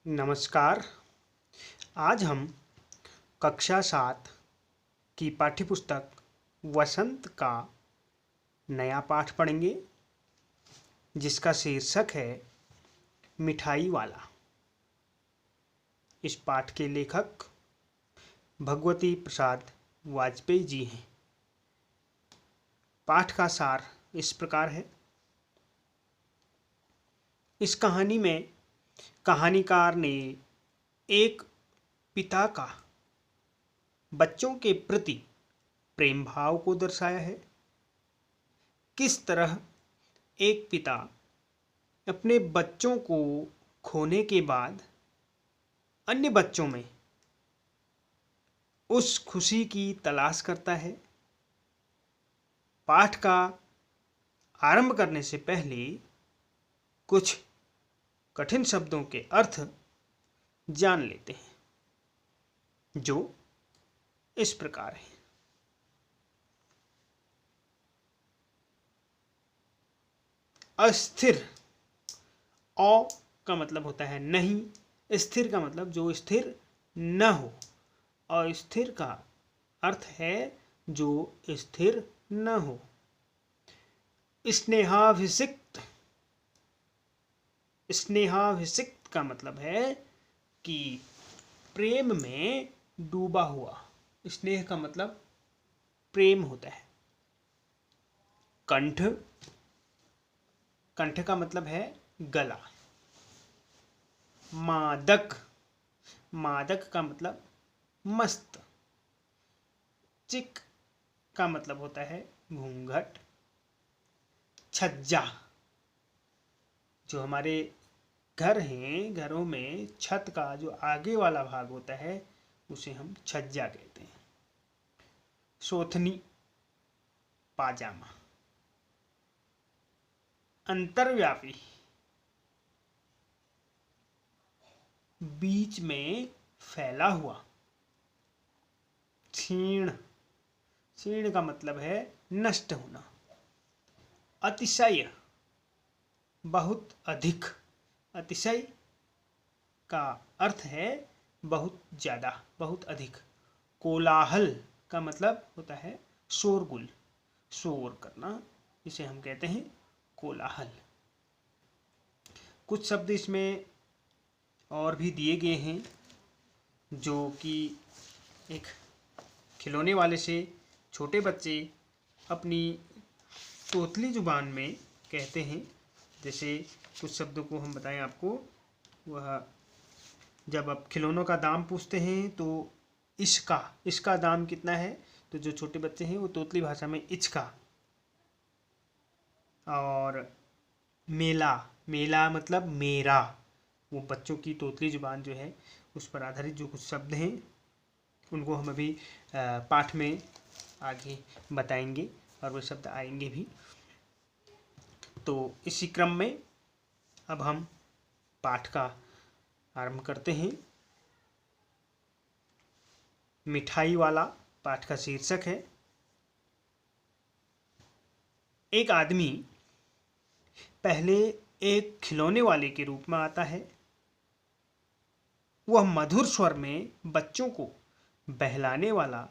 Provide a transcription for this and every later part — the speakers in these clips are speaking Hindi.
नमस्कार। आज हम कक्षा 7 की पाठ्यपुस्तक वसंत का नया पाठ पढ़ेंगे, जिसका शीर्षक है मिठाई वाला। इस पाठ के लेखक भगवती प्रसाद वाजपेयी जी हैं। पाठ का सार इस प्रकार है। इस कहानी में कहानीकार ने एक पिता का बच्चों के प्रति प्रेम भाव को दर्शाया है। किस तरह एक पिता अपने बच्चों को खोने के बाद अन्य बच्चों में उस खुशी की तलाश करता है। पाठ का आरंभ करने से पहले कुछ कठिन शब्दों के अर्थ जान लेते हैं, जो इस प्रकार है। अस्थिर, औ का मतलब होता है नहीं, स्थिर का मतलब जो स्थिर न हो, अस्थिर का अर्थ है जो स्थिर न हो। स्नेहाभिषिक्त, स्नेहाभिषिक्त का मतलब है कि प्रेम में डूबा हुआ। स्नेह का मतलब प्रेम होता है। कंठ, कंठ का मतलब है गला। मादक, मादक का मतलब मस्त। चिक का मतलब होता है घूंघट। छज्जा, जो हमारे घर हैं, घरों में छत का जो आगे वाला भाग होता है उसे हम छज्जा कहते हैं। सोथनी, पाजामा। अंतर्व्यापी, बीच में फैला हुआ। क्षीण, क्षीण का मतलब है नष्ट होना। अतिशय, बहुत अधिक। अतिशय का अर्थ है बहुत ज़्यादा, बहुत अधिक। कोलाहल का मतलब होता है शोरगुल, शोर करना, इसे हम कहते हैं कोलाहल। कुछ शब्द इसमें और भी दिए गए हैं, जो कि एक खिलौने वाले से छोटे बच्चे अपनी तोतली जुबान में कहते हैं। जैसे कुछ शब्दों को हम बताएं आपको। वह जब आप खिलौनों का दाम पूछते हैं तो इसका दाम कितना है, तो जो छोटे बच्चे हैं वो तोतली भाषा में इचका। और मेला, मेला मतलब मेरा। वो बच्चों की तोतली जुबान जो है उस पर आधारित जो कुछ शब्द हैं उनको हम अभी पाठ में आगे बताएंगे और वो शब्द आएंगे भी। तो इसी क्रम में अब हम पाठ का आरंभ करते हैं। मिठाई वाला पाठ का शीर्षक है। एक आदमी पहले एक खिलौने वाले के रूप में आता है। वह मधुर स्वर में बच्चों को बहलाने वाला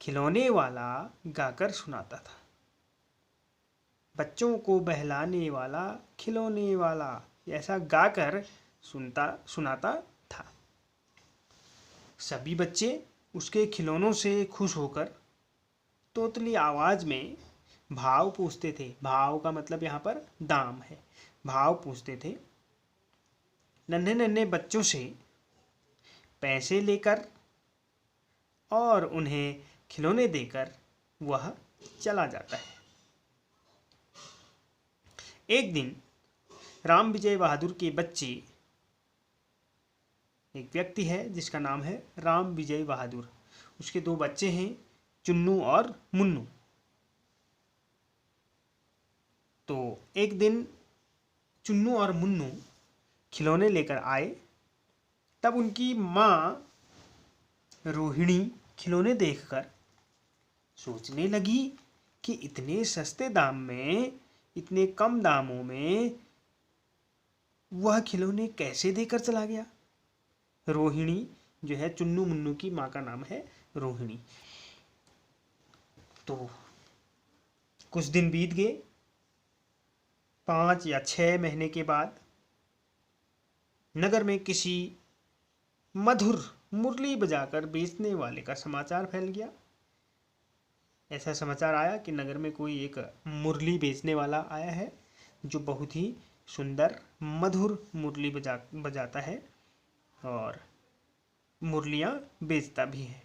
खिलौने वाला गाकर सुनाता था। बच्चों को बहलाने वाला खिलौने वाला, ऐसा गाकर सुनाता था। सभी बच्चे उसके खिलौनों से खुश होकर तोतली आवाज में भाव पूछते थे। भाव का मतलब यहाँ पर दाम है। भाव पूछते थे। नन्हे नन्हे बच्चों से पैसे लेकर और उन्हें खिलौने देकर वह चला जाता है। एक दिन राम विजय बहादुर के बच्चे, एक व्यक्ति है जिसका नाम है राम विजय बहादुर, उसके दो बच्चे हैं, चुन्नू और मुन्नू। तो एक दिन चुन्नू और मुन्नू खिलौने लेकर आए। तब उनकी माँ रोहिणी खिलौने देखकर सोचने लगी कि इतने सस्ते दाम में, इतने कम दामों में वह खिलौने कैसे देकर चला गया। रोहिणी जो है, चुन्नू मुन्नू की माँ का नाम है रोहिणी। तो कुछ दिन बीत गए। 5 या 6 महीने के बाद नगर में किसी मधुर मुरली बजाकर बेचने वाले का समाचार फैल गया। ऐसा समाचार आया कि नगर में कोई एक मुरली बेचने वाला आया है जो बहुत ही सुंदर मधुर मुरली बजाता है और मुरलियाँ बेचता भी है।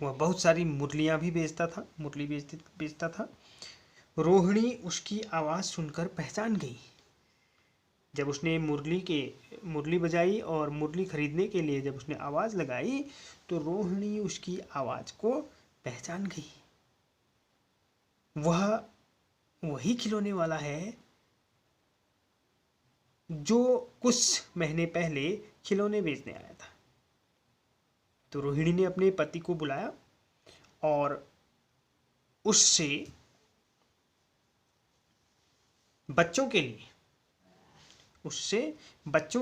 वह बहुत सारी मुरलियाँ भी बेचता था। रोहिणी उसकी आवाज़ सुनकर पहचान गई। जब उसने मुरली बजाई और मुरली खरीदने के लिए जब उसने आवाज़ लगाई तो रोहिणी उसकी आवाज़ को पहचान गई। वह वही खिलौने वाला है जो कुछ महीने पहले खिलौने बेचने आया था। तो रोहिणी ने अपने पति को बुलाया और उससे बच्चों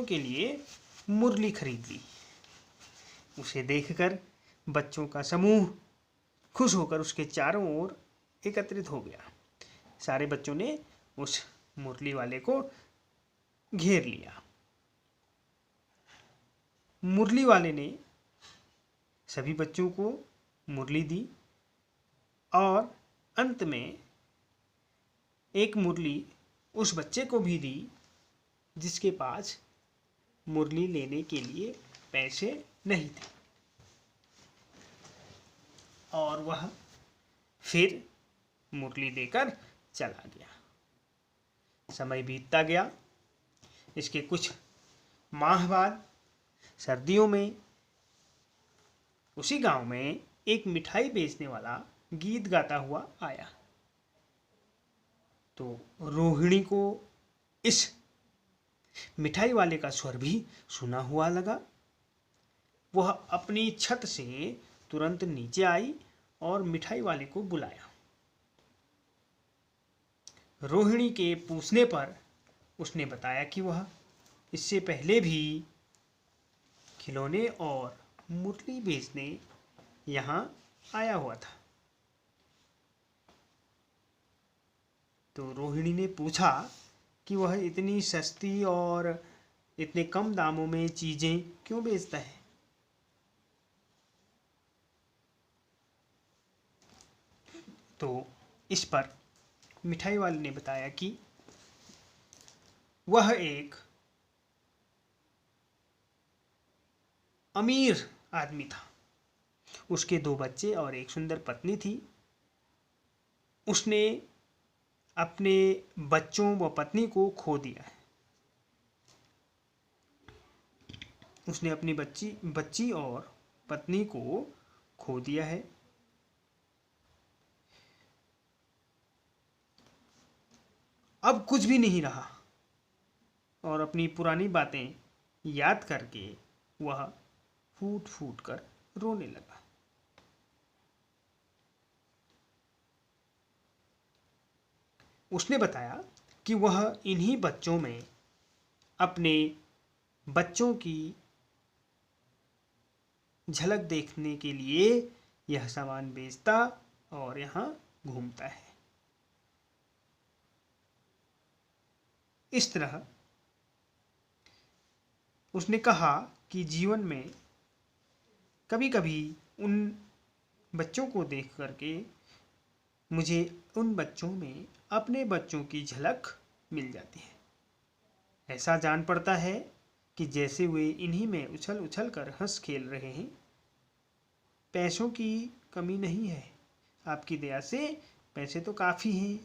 के लिए मुरली खरीद ली। उसे देखकर बच्चों का समूह खुश होकर उसके चारों ओर एकत्रित हो गया। सारे बच्चों ने उस मुरली वाले को घेर लिया। मुरली वाले ने सभी बच्चों को मुरली दी और अंत में एक मुरली उस बच्चे को भी दी जिसके पास मुरली लेने के लिए पैसे नहीं थे, और वह फिर मुरली देकर चला गया। समय बीतता गया। इसके कुछ माह बाद सर्दियों में उसी गांव में एक मिठाई बेचने वाला गीत गाता हुआ आया। तो रोहिणी को इस मिठाई वाले का स्वर भी सुना हुआ लगा। वह अपनी छत से तुरंत नीचे आई और मिठाई वाले को बुलाया। रोहिणी के पूछने पर उसने बताया कि वह इससे पहले भी खिलौने और मुरली बेचने यहाँ आया हुआ था। तो रोहिणी ने पूछा कि वह इतनी सस्ती और इतने कम दामों में चीज़ें क्यों बेचता है। तो इस पर मिठाई वाले ने बताया कि वह एक अमीर आदमी था। उसके 2 बच्चे और एक सुंदर पत्नी थी। उसने अपने बच्चों व पत्नी को खो दिया है। उसने अपनी बच्ची और पत्नी को खो दिया है। अब कुछ भी नहीं रहा और अपनी पुरानी बातें याद करके वह फूट फूट कर रोने लगा। उसने बताया कि वह इन्हीं बच्चों में अपने बच्चों की झलक देखने के लिए यह सामान बेचता और यहाँ घूमता है। इस तरह उसने कहा कि जीवन में कभी कभी उन बच्चों को देख करके मुझे उन बच्चों में अपने बच्चों की झलक मिल जाती है। ऐसा जान पड़ता है कि जैसे वे इन्हीं में उछल उछल कर हंस खेल रहे हैं। पैसों की कमी नहीं है, आपकी दया से पैसे तो काफ़ी हैं।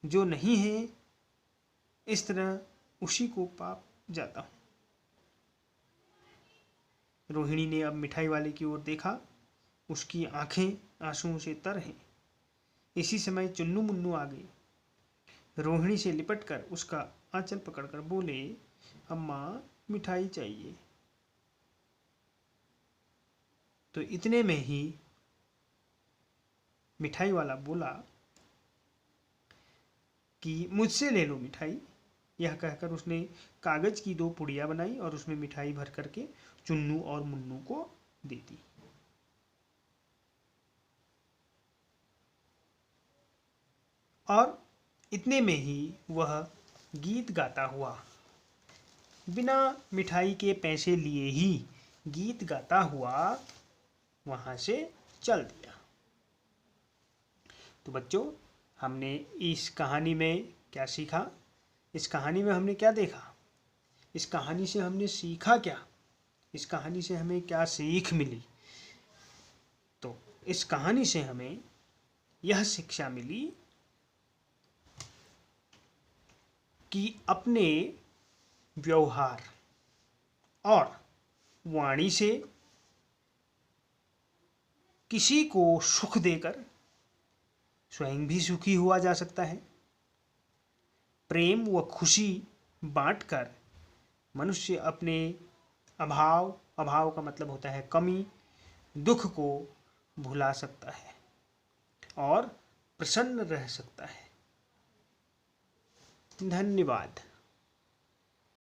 जो नहीं है इस तरह उसी को पा जाता हूँ। रोहिणी ने अब मिठाई वाले की ओर देखा। उसकी आंखें आंसुओं से तर हैं। इसी समय चुन्नू मुन्नू आ गई। रोहिणी से लिपटकर उसका आंचल पकड़कर बोले, अम्मा मिठाई चाहिए। तो इतने में ही मिठाई वाला बोला, कि मुझसे ले लो मिठाई। यह कहकर उसने कागज की 2 पुड़िया बनाई और उसमें मिठाई भर करके चुन्नू और मुन्नू को दे दी। और इतने में ही वह गीत गाता हुआ, बिना मिठाई के पैसे लिए ही गीत गाता हुआ वहाँ से चल दिया। तो बच्चों, हमने इस कहानी में क्या सीखा? इस कहानी में हमने क्या देखा? इस कहानी से हमने सीखा क्या? इस कहानी से हमें क्या सीख मिली? तो इस कहानी से हमें यह शिक्षा मिली कि अपने व्यवहार और वाणी से किसी को सुख देकर स्वयं भी सुखी हुआ जा सकता है। प्रेम व खुशी बांटकर मनुष्य अपने अभाव का मतलब होता है कमी, दुख को भुला सकता है और प्रसन्न रह सकता है। धन्यवाद।